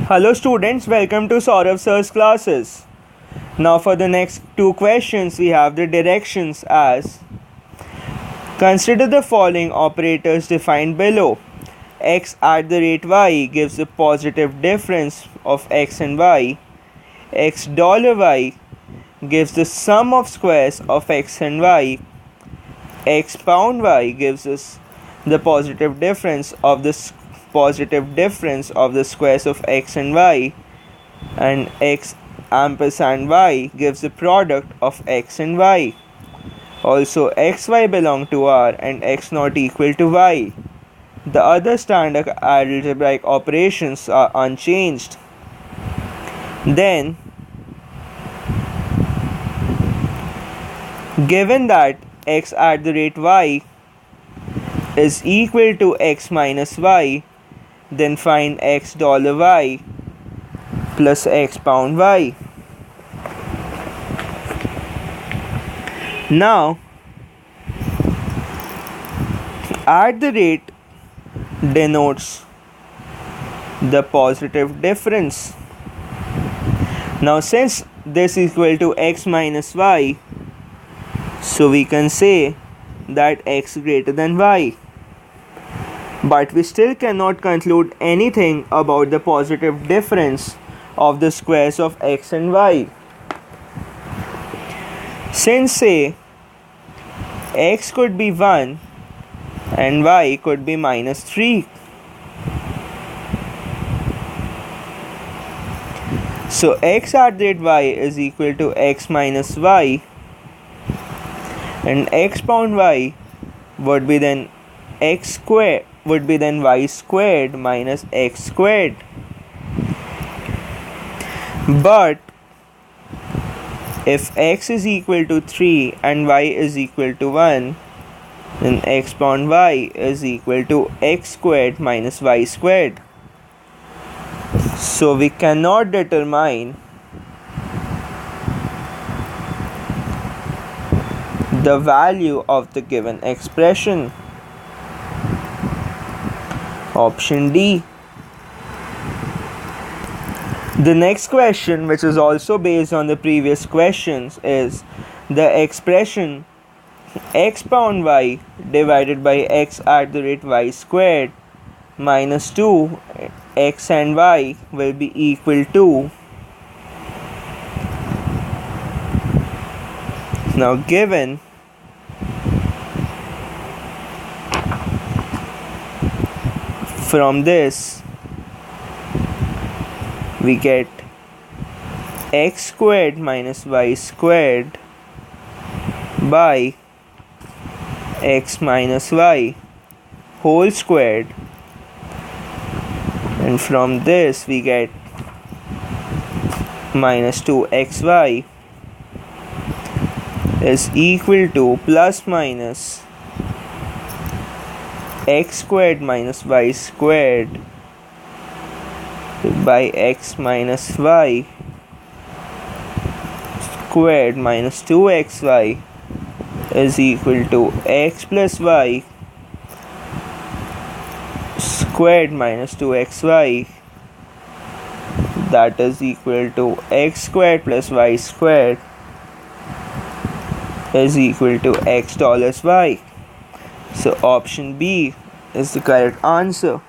Hello students, welcome to SOURAV sir's classes. Now for the next two questions we have the directions as: consider the following operators defined below. X at the rate y gives the positive difference of x and y. X $y gives the sum of squares of x and y. X pound y gives us the positive difference of the squares of x and y, and x ampersand y gives the product of x and y. Also xy belong to R and x not equal to y. The other standard algebraic operations are unchanged. Then, given that x at the rate y is equal to x minus y, then find x $y plus x pound y. Now, at the rate denotes the positive difference. Now, since this is equal to x minus y, so we can say that x greater than y. But we still cannot conclude anything about the positive difference of the squares of x and y. Since say x could be 1 and y could be minus 3. So x at the rate y is equal to x minus y, and x pound y would be then y squared minus x squared. But if x is equal to 3 and y is equal to 1, then x pound y is equal to x squared minus y squared. So we cannot determine the value of the given expression. Option D. The next question, which is also based on the previous questions, is the expression x pound y divided by x at the rate y squared minus 2 x and y will be equal to. Now given from this, we get x squared minus y squared by x minus y whole squared, and from this we get minus 2xy is equal to plus minus x squared minus y squared by x minus y squared minus 2xy is equal to x plus y squared minus 2xy, that is equal to x squared plus y squared is equal to x $y. So option B is the correct answer.